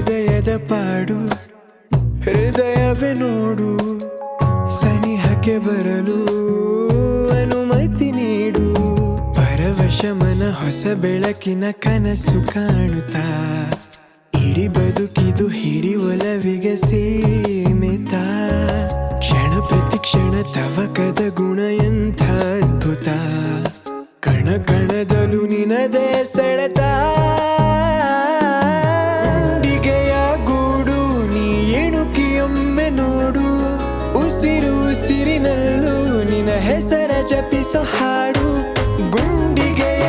ಹೃದಯದ ಪಾಡು ಹೃದಯವೇ ನೋಡು ಸನಿಹಕ್ಕೆ ಬರಲು ಅನುಮತಿ ನೀಡು ಪರವಶ ಮನ ಹೊಸ ಬೆಳಕಿನ ಕನಸು ಕಾಣುತ್ತಾ ಇಡೀ ಬದುಕಿದು ಹಿಡಿ ಒಲವಿಗೆ ಸೀಮಿತ ಕ್ಷಣ ಪ್ರತಿ ಕ್ಷಣ ತವಕದ ಗುಣ ಎಂಥ ಅದ್ಭುತ ಕಣ ಕಣದಲು ನಿನದೇ ಸೆಳೆತ ಗುಂಡಿಗೆಯ ಗೂಡು ನೀ ಎಣುಕಿಯೊಮ್ಮೆ ನೋಡು ಉಸಿರು ಉಸಿರಿನಲ್ಲೂ ನಿನ್ನ ಹೆಸರ ಜಪಿಸೋ ಹಾಡು ಗುಂಡಿಗೆಯ